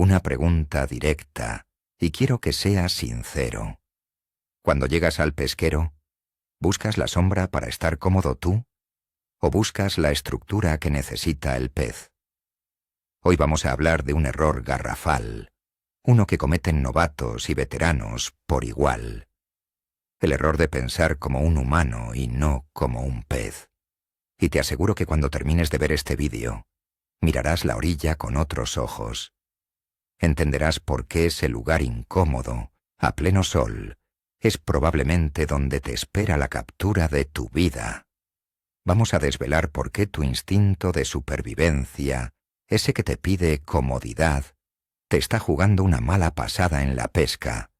Una pregunta directa, y quiero que seas sincero. Cuando llegas al pesquero, ¿buscas la sombra para estar cómodo tú? ¿O buscas la estructura que necesita el pez? Hoy vamos a hablar de un error garrafal, uno que cometen novatos y veteranos por igual. El error de pensar como un humano y no como un pez. Y te aseguro que cuando termines de ver este vídeo, mirarás la orilla con otros ojos. Entenderás por qué ese lugar incómodo, a pleno sol, es probablemente donde te espera la captura de tu vida. Vamos a desvelar por qué tu instinto de supervivencia, ese que te pide comodidad, te está jugando una mala pasada en la pesca.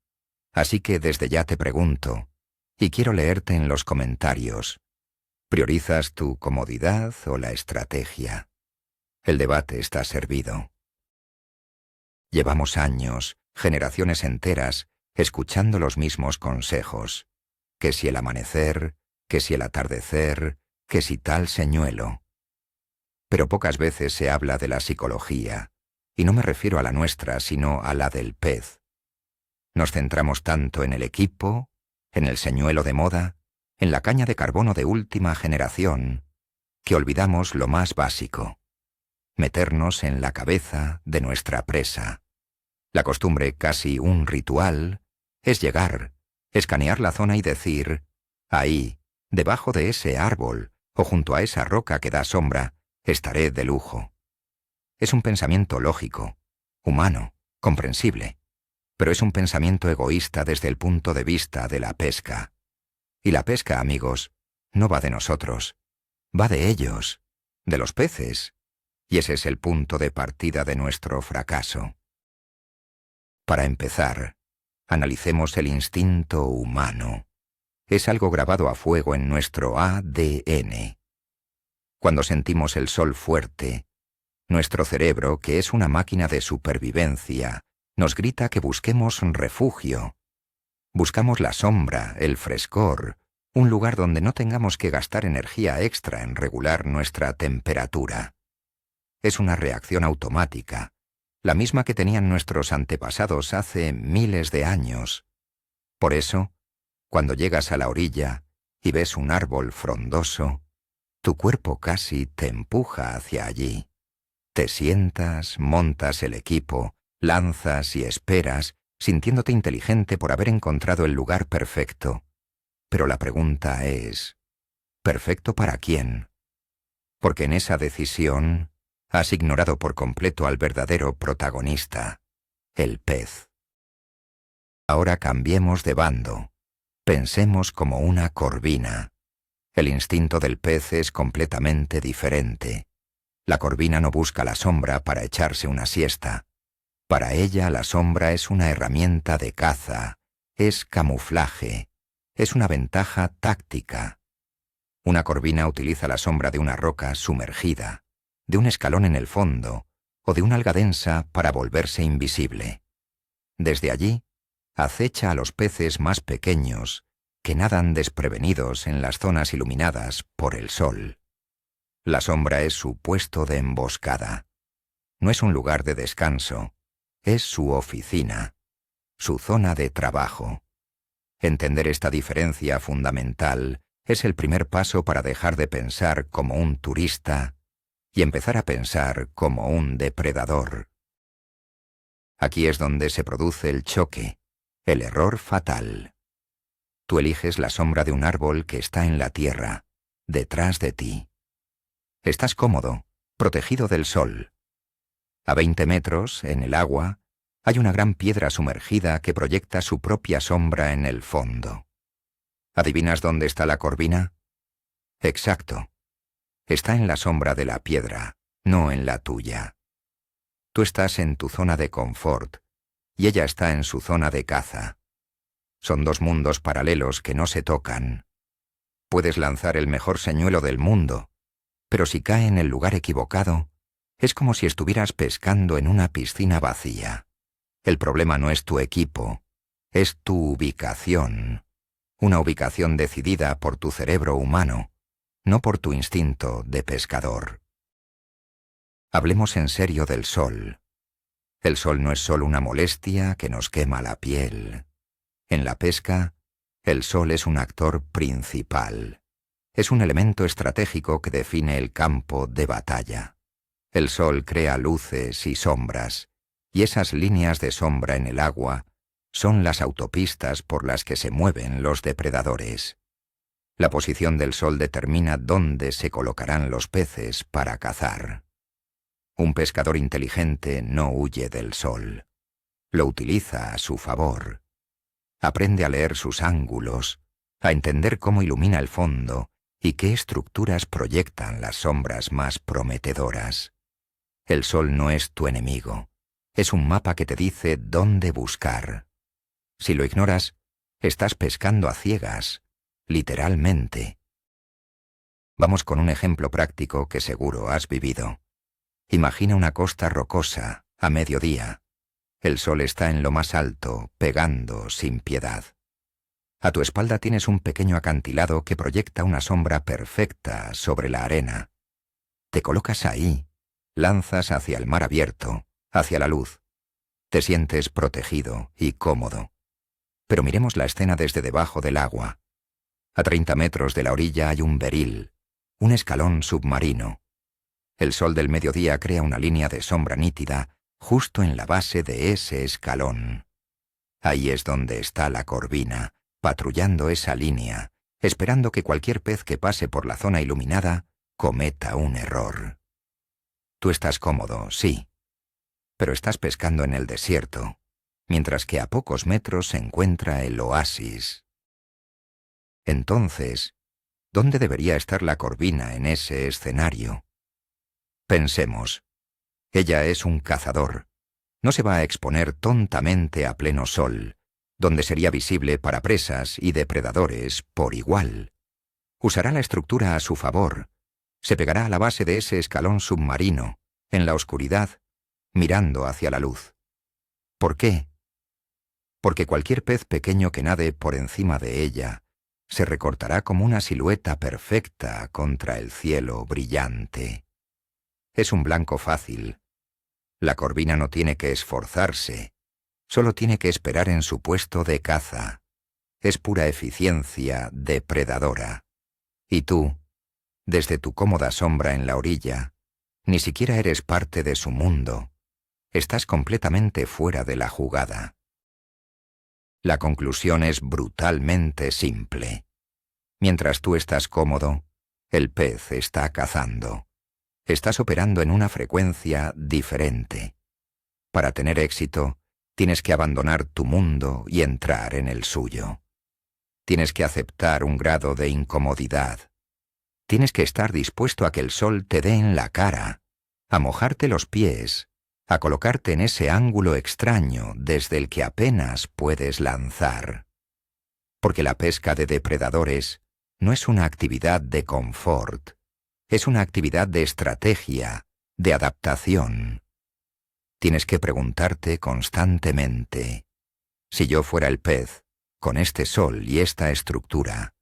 Así que desde ya te pregunto, y quiero leerte en los comentarios, ¿priorizas tu comodidad o la estrategia? El debate está servido. Llevamos años, generaciones enteras, escuchando los mismos consejos. Que si el amanecer, que si el atardecer, que si tal señuelo. Pero pocas veces se habla de la psicología, y no me refiero a la nuestra, sino a la del pez. Nos centramos tanto en el equipo, en el señuelo de moda, en la caña de carbono de última generación, que olvidamos lo más básico: meternos en la cabeza de nuestra presa. La costumbre, casi un ritual, es llegar, escanear la zona y decir: ahí, debajo de ese árbol, o junto a esa roca que da sombra, estaré de lujo. Es un pensamiento lógico, humano, comprensible, pero es un pensamiento egoísta desde el punto de vista de la pesca. Y la pesca, amigos, no va de nosotros, va de ellos, de los peces, y ese es el punto de partida de nuestro fracaso. Para empezar, analicemos el instinto humano. Es algo grabado a fuego en nuestro ADN. Cuando sentimos el sol fuerte, nuestro cerebro, que es una máquina de supervivencia, nos grita que busquemos refugio. Buscamos la sombra, el frescor, un lugar donde no tengamos que gastar energía extra en regular nuestra temperatura. Es una reacción automática, la misma que tenían nuestros antepasados hace miles de años. Por eso, cuando llegas a la orilla y ves un árbol frondoso, tu cuerpo casi te empuja hacia allí. Te sientas, montas el equipo, lanzas y esperas, sintiéndote inteligente por haber encontrado el lugar perfecto. Pero la pregunta es, ¿perfecto para quién? Porque en esa decisión has ignorado por completo al verdadero protagonista, el pez. Ahora cambiemos de bando. Pensemos como una corvina. El instinto del pez es completamente diferente. La corvina no busca la sombra para echarse una siesta. Para ella la sombra es una herramienta de caza, es camuflaje, es una ventaja táctica. Una corvina utiliza la sombra de una roca sumergida, de un escalón en el fondo o de una alga densa para volverse invisible. Desde allí, acecha a los peces más pequeños que nadan desprevenidos en las zonas iluminadas por el sol. La sombra es su puesto de emboscada. No es un lugar de descanso, es su oficina, su zona de trabajo. Entender esta diferencia fundamental es el primer paso para dejar de pensar como un turista y empezar a pensar como un depredador. Aquí es donde se produce el choque, el error fatal. Tú eliges la sombra de un árbol que está en la tierra, detrás de ti. Estás cómodo, protegido del sol. A 20 metros, en el agua, hay una gran piedra sumergida que proyecta su propia sombra en el fondo. ¿Adivinas dónde está la corvina? Exacto. Está en la sombra de la piedra, no en la tuya. Tú estás en tu zona de confort y ella está en su zona de caza. Son dos mundos paralelos que no se tocan. Puedes lanzar el mejor señuelo del mundo, pero si cae en el lugar equivocado, es como si estuvieras pescando en una piscina vacía. El problema no es tu equipo, es tu ubicación. Una ubicación decidida por tu cerebro humano, no por tu instinto de pescador. Hablemos en serio del sol. El sol no es solo una molestia que nos quema la piel. En la pesca, el sol es un actor principal. Es un elemento estratégico que define el campo de batalla. El sol crea luces y sombras, y esas líneas de sombra en el agua son las autopistas por las que se mueven los depredadores. La posición del sol determina dónde se colocarán los peces para cazar. Un pescador inteligente no huye del sol. Lo utiliza a su favor. Aprende a leer sus ángulos, a entender cómo ilumina el fondo y qué estructuras proyectan las sombras más prometedoras. El sol no es tu enemigo. Es un mapa que te dice dónde buscar. Si lo ignoras, estás pescando a ciegas, literalmente. Vamos con un ejemplo práctico que seguro has vivido. Imagina una costa rocosa, a mediodía. El sol está en lo más alto, pegando sin piedad. A tu espalda tienes un pequeño acantilado que proyecta una sombra perfecta sobre la arena. Te colocas ahí, lanzas hacia el mar abierto, hacia la luz. Te sientes protegido y cómodo. Pero miremos la escena desde debajo del agua. A 30 metros de la orilla hay un beril, un escalón submarino. El sol del mediodía crea una línea de sombra nítida justo en la base de ese escalón. Ahí es donde está la corvina, patrullando esa línea, esperando que cualquier pez que pase por la zona iluminada cometa un error. Tú estás cómodo, sí, pero estás pescando en el desierto, mientras que a pocos metros se encuentra el oasis. Entonces, ¿dónde debería estar la corvina en ese escenario? Pensemos. Ella es un cazador. No se va a exponer tontamente a pleno sol, donde sería visible para presas y depredadores por igual. Usará la estructura a su favor. Se pegará a la base de ese escalón submarino, en la oscuridad, mirando hacia la luz. ¿Por qué? Porque cualquier pez pequeño que nade por encima de ella se recortará como una silueta perfecta contra el cielo brillante. Es un blanco fácil. La corvina no tiene que esforzarse, solo tiene que esperar en su puesto de caza. Es pura eficiencia depredadora. Y tú, desde tu cómoda sombra en la orilla, ni siquiera eres parte de su mundo. Estás completamente fuera de la jugada. La conclusión es brutalmente simple. Mientras tú estás cómodo, el pez está cazando. Estás operando en una frecuencia diferente. Para tener éxito, tienes que abandonar tu mundo y entrar en el suyo. Tienes que aceptar un grado de incomodidad. Tienes que estar dispuesto a que el sol te dé en la cara, a mojarte los pies, a colocarte en ese ángulo extraño desde el que apenas puedes lanzar. Porque la pesca de depredadores no es una actividad de confort, es una actividad de estrategia, de adaptación. Tienes que preguntarte constantemente, si yo fuera el pez, con este sol y esta estructura,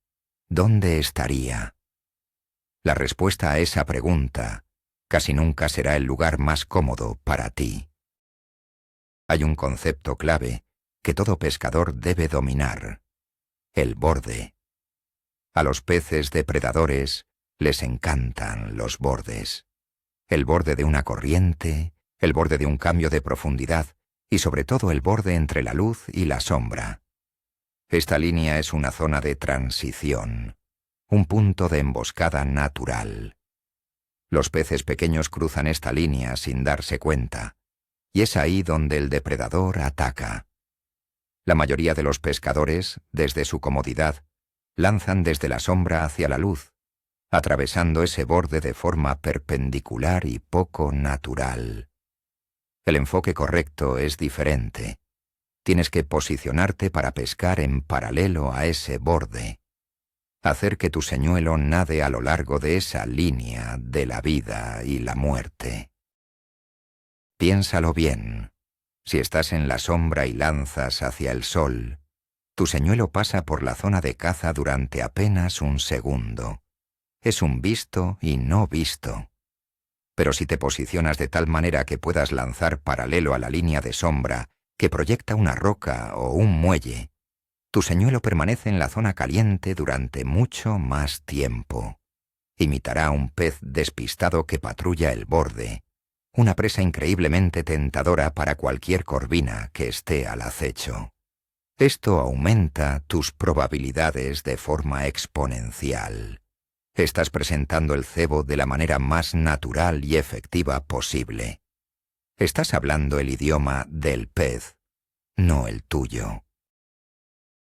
¿dónde estaría? La respuesta a esa pregunta casi nunca será el lugar más cómodo para ti. Hay un concepto clave que todo pescador debe dominar: el borde. A los peces depredadores les encantan los bordes. El borde de una corriente, el borde de un cambio de profundidad y sobre todo el borde entre la luz y la sombra. Esta línea es una zona de transición, un punto de emboscada natural. Los peces pequeños cruzan esta línea sin darse cuenta, y es ahí donde el depredador ataca. La mayoría de los pescadores, desde su comodidad, lanzan desde la sombra hacia la luz, atravesando ese borde de forma perpendicular y poco natural. El enfoque correcto es diferente. Tienes que posicionarte para pescar en paralelo a ese borde. Hacer que tu señuelo nade a lo largo de esa línea de la vida y la muerte. Piénsalo bien. Si estás en la sombra y lanzas hacia el sol, tu señuelo pasa por la zona de caza durante apenas un segundo. Es un visto y no visto. Pero si te posicionas de tal manera que puedas lanzar paralelo a la línea de sombra que proyecta una roca o un muelle, tu señuelo permanece en la zona caliente durante mucho más tiempo. Imitará a un pez despistado que patrulla el borde, una presa increíblemente tentadora para cualquier corvina que esté al acecho. Esto aumenta tus probabilidades de forma exponencial. Estás presentando el cebo de la manera más natural y efectiva posible. Estás hablando el idioma del pez, no el tuyo.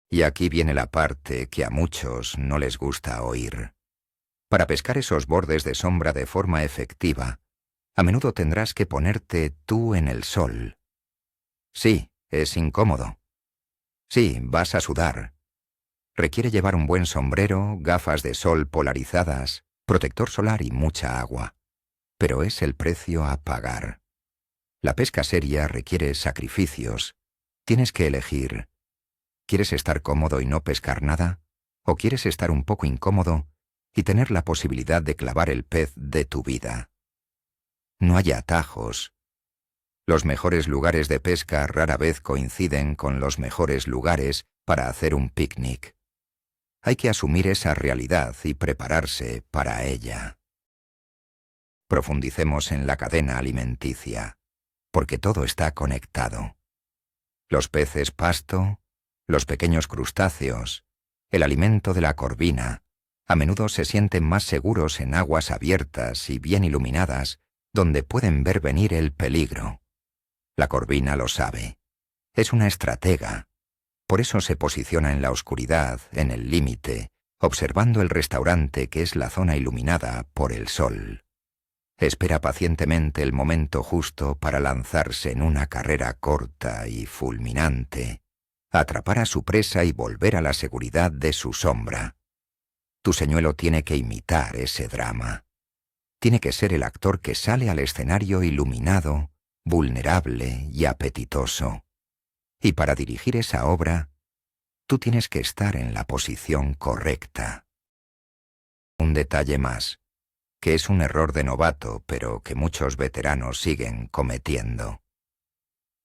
Y aquí viene la parte que a muchos no les gusta oír. Para pescar esos bordes de sombra de forma efectiva, a menudo tendrás que ponerte tú en el sol. Sí, es incómodo. Sí, vas a sudar. Requiere llevar un buen sombrero, gafas de sol polarizadas, protector solar y mucha agua. Pero es el precio a pagar. La pesca seria requiere sacrificios. Tienes que elegir. ¿Quieres estar cómodo y no pescar nada? ¿O quieres estar un poco incómodo y tener la posibilidad de clavar el pez de tu vida? No hay atajos. Los mejores lugares de pesca rara vez coinciden con los mejores lugares para hacer un picnic. Hay que asumir esa realidad y prepararse para ella. Profundicemos en la cadena alimenticia, porque todo está conectado. Los peces pasto, los pequeños crustáceos, el alimento de la corvina, a menudo se sienten más seguros en aguas abiertas y bien iluminadas, donde pueden ver venir el peligro. La corvina lo sabe. Es una estratega. Por eso se posiciona en la oscuridad, en el límite, observando el restaurante que es la zona iluminada por el sol. Espera pacientemente el momento justo para lanzarse en una carrera corta y fulminante, atrapar a su presa y volver a la seguridad de su sombra. Tu señuelo tiene que imitar ese drama. Tiene que ser el actor que sale al escenario iluminado, vulnerable y apetitoso. Y para dirigir esa obra, tú tienes que estar en la posición correcta. Un detalle más, que es un error de novato, pero que muchos veteranos siguen cometiendo.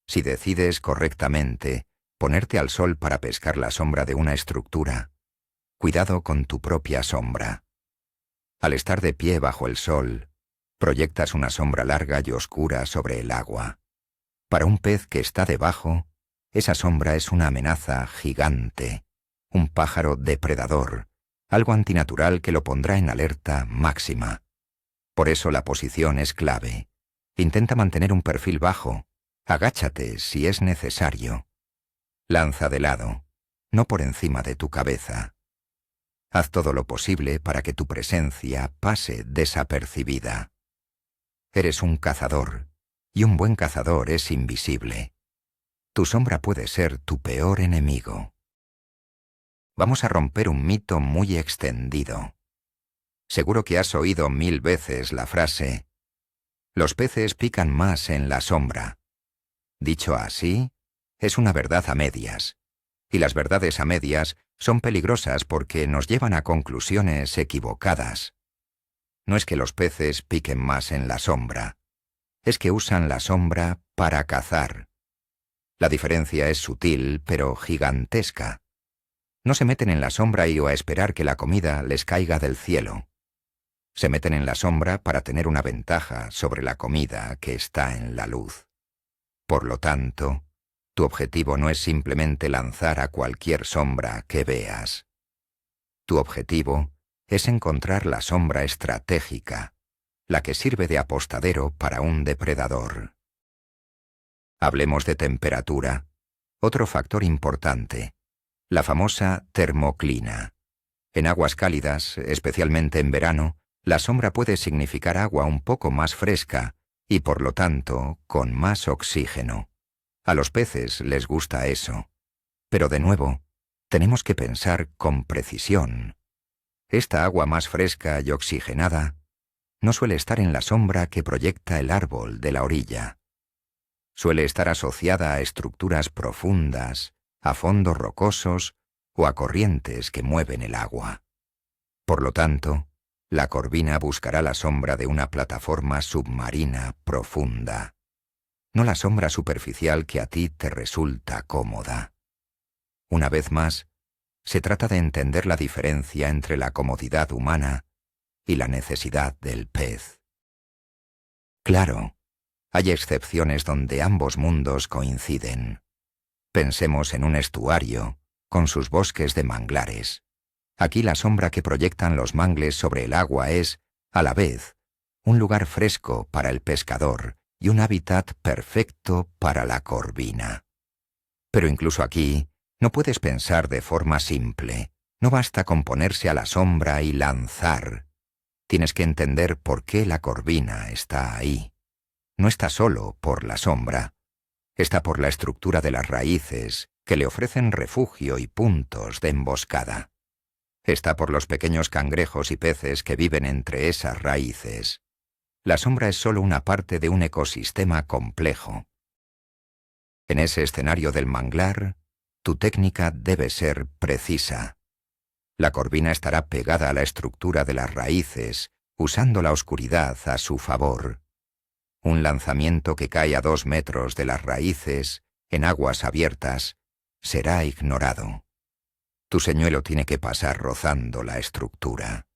Si decides correctamente ponerte al sol para pescar la sombra de una estructura, cuidado con tu propia sombra. Al estar de pie bajo el sol, proyectas una sombra larga y oscura sobre el agua. Para un pez que está debajo, esa sombra es una amenaza gigante, un pájaro depredador, algo antinatural que lo pondrá en alerta máxima. Por eso la posición es clave. Intenta mantener un perfil bajo, agáchate si es necesario. Lanza de lado, no por encima de tu cabeza. Haz todo lo posible para que tu presencia pase desapercibida. Eres un cazador, y un buen cazador es invisible. Tu sombra puede ser tu peor enemigo. Vamos a romper un mito muy extendido. Seguro que has oído 1000 veces la frase: los peces pican más en la sombra. Dicho así, es una verdad a medias. Y las verdades a medias son peligrosas porque nos llevan a conclusiones equivocadas. No es que los peces piquen más en la sombra, es que usan la sombra para cazar. La diferencia es sutil, pero gigantesca. No se meten en la sombra y a esperar que la comida les caiga del cielo. Se meten en la sombra para tener una ventaja sobre la comida que está en la luz. Por lo tanto, tu objetivo no es simplemente lanzar a cualquier sombra que veas. Tu objetivo es encontrar la sombra estratégica, la que sirve de apostadero para un depredador. Hablemos de temperatura, otro factor importante, la famosa termoclina. En aguas cálidas, especialmente en verano, la sombra puede significar agua un poco más fresca y, por lo tanto, con más oxígeno. A los peces les gusta eso. Pero de nuevo, tenemos que pensar con precisión. Esta agua más fresca y oxigenada no suele estar en la sombra que proyecta el árbol de la orilla. Suele estar asociada a estructuras profundas, a fondos rocosos o a corrientes que mueven el agua. Por lo tanto, La corvina buscará la sombra de una plataforma submarina profunda, no la sombra superficial que a ti te resulta cómoda. Una vez más, se trata de entender la diferencia entre la comodidad humana y la necesidad del pez. Claro, hay excepciones donde ambos mundos coinciden. Pensemos en un estuario, con sus bosques de manglares. Aquí la sombra que proyectan los mangles sobre el agua es, a la vez, un lugar fresco para el pescador y un hábitat perfecto para la corvina. Pero incluso aquí, no puedes pensar de forma simple. No basta con ponerse a la sombra y lanzar. Tienes que entender por qué la corvina está ahí. No está solo por la sombra. Está por la estructura de las raíces que le ofrecen refugio y puntos de emboscada. Está por los pequeños cangrejos y peces que viven entre esas raíces. La sombra es solo una parte de un ecosistema complejo. En ese escenario del manglar, tu técnica debe ser precisa. La corvina estará pegada a la estructura de las raíces, usando la oscuridad a su favor. Un lanzamiento que cae a 2 metros de las raíces, en aguas abiertas, será ignorado. Tu señuelo tiene que pasar rozando la estructura.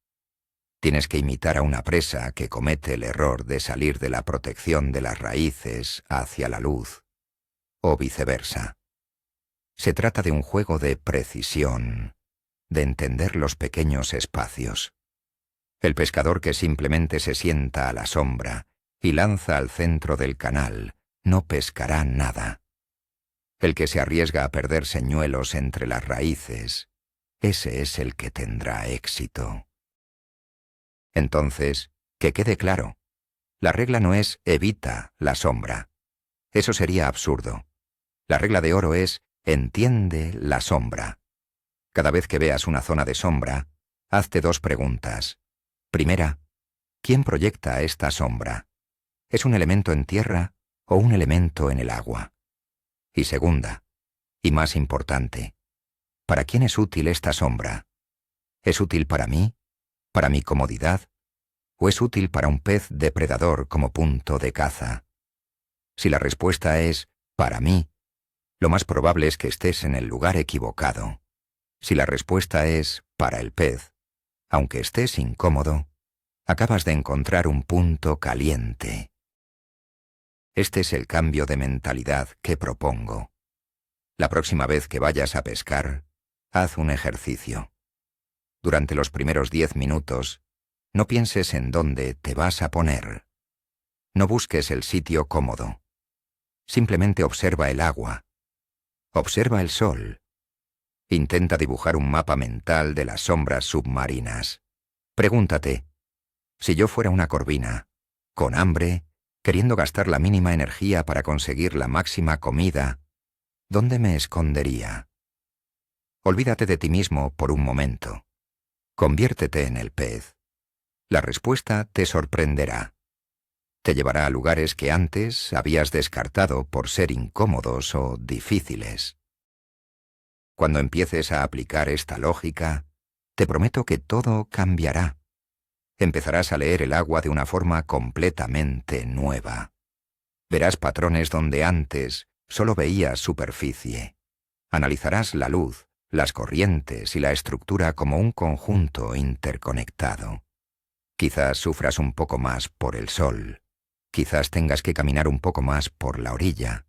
Tienes que imitar a una presa que comete el error de salir de la protección de las raíces hacia la luz, o viceversa. Se trata de un juego de precisión, de entender los pequeños espacios. El pescador que simplemente se sienta a la sombra y lanza al centro del canal no pescará nada. El que se arriesga a perder señuelos entre las raíces, ese es el que tendrá éxito. Entonces, que quede claro, la regla no es evita la sombra. Eso sería absurdo. La regla de oro es entiende la sombra. Cada vez que veas una zona de sombra, hazte 2 preguntas. Primera, ¿quién proyecta esta sombra? ¿Es un elemento en tierra o un elemento en el agua? Y segunda, y más importante, ¿para quién es útil esta sombra? ¿Es útil para mí? ¿Para mi comodidad? ¿O es útil para un pez depredador como punto de caza? Si la respuesta es para mí, lo más probable es que estés en el lugar equivocado. Si la respuesta es para el pez, aunque estés incómodo, acabas de encontrar un punto caliente. Este es el cambio de mentalidad que propongo. La próxima vez que vayas a pescar, haz un ejercicio. Durante los primeros 10 minutos, no pienses en dónde te vas a poner. No busques el sitio cómodo. Simplemente observa el agua. Observa el sol. Intenta dibujar un mapa mental de las sombras submarinas. Pregúntate, si yo fuera una corvina, con hambre, queriendo gastar la mínima energía para conseguir la máxima comida, ¿dónde me escondería? Olvídate de ti mismo por un momento. Conviértete en el pez. La respuesta te sorprenderá. Te llevará a lugares que antes habías descartado por ser incómodos o difíciles. Cuando empieces a aplicar esta lógica, te prometo que todo cambiará. Empezarás a leer el agua de una forma completamente nueva. Verás patrones donde antes solo veías superficie. Analizarás la luz, las corrientes y la estructura como un conjunto interconectado. Quizás sufras un poco más por el sol. Quizás tengas que caminar un poco más por la orilla.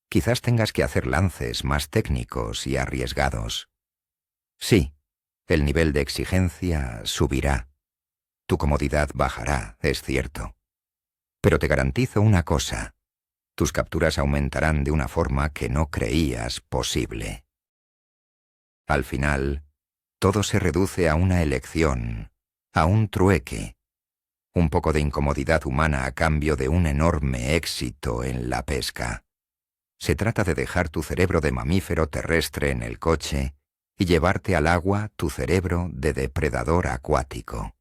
Quizás tengas que hacer lances más técnicos y arriesgados. Sí, el nivel de exigencia subirá. Tu comodidad bajará, es cierto. Pero te garantizo una cosa. Tus capturas aumentarán de una forma que no creías posible. Al final, todo se reduce a una elección, a un trueque. Un poco de incomodidad humana a cambio de un enorme éxito en la pesca. Se trata de dejar tu cerebro de mamífero terrestre en el coche y llevarte al agua tu cerebro de depredador acuático.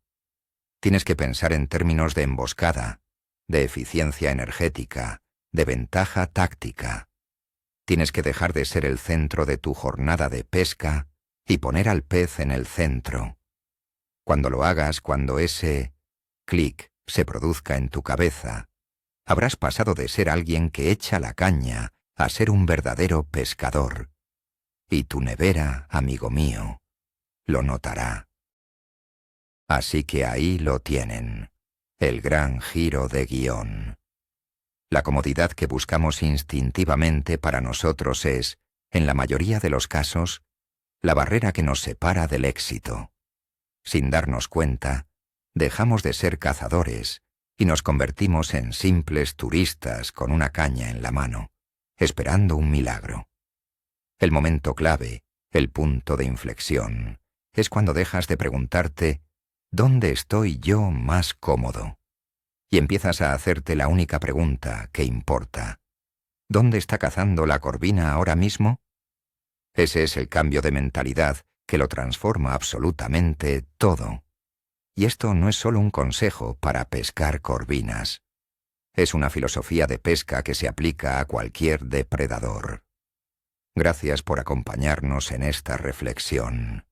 Tienes que pensar en términos de emboscada, de eficiencia energética, de ventaja táctica. Tienes que dejar de ser el centro de tu jornada de pesca y poner al pez en el centro. Cuando lo hagas, cuando ese clic se produzca en tu cabeza, habrás pasado de ser alguien que echa la caña a ser un verdadero pescador. Y tu nevera, amigo mío, lo notará. Así que ahí lo tienen, el gran giro de guión. La comodidad que buscamos instintivamente para nosotros es, en la mayoría de los casos, la barrera que nos separa del éxito. Sin darnos cuenta, dejamos de ser cazadores y nos convertimos en simples turistas con una caña en la mano, esperando un milagro. El momento clave, el punto de inflexión, es cuando dejas de preguntarte ¿dónde estoy yo más cómodo? Y empiezas a hacerte la única pregunta que importa. ¿Dónde está cazando la corvina ahora mismo? Ese es el cambio de mentalidad que lo transforma absolutamente todo. Y esto no es solo un consejo para pescar corvinas. Es una filosofía de pesca que se aplica a cualquier depredador. Gracias por acompañarnos en esta reflexión.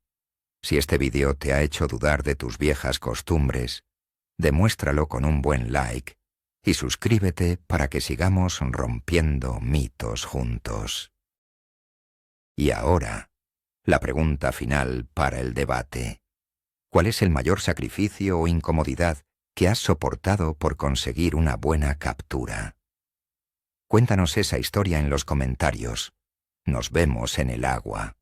Si este vídeo te ha hecho dudar de tus viejas costumbres, demuéstralo con un buen like y suscríbete para que sigamos rompiendo mitos juntos. Y ahora, la pregunta final para el debate. ¿Cuál es el mayor sacrificio o incomodidad que has soportado por conseguir una buena captura? Cuéntanos esa historia en los comentarios. Nos vemos en el agua.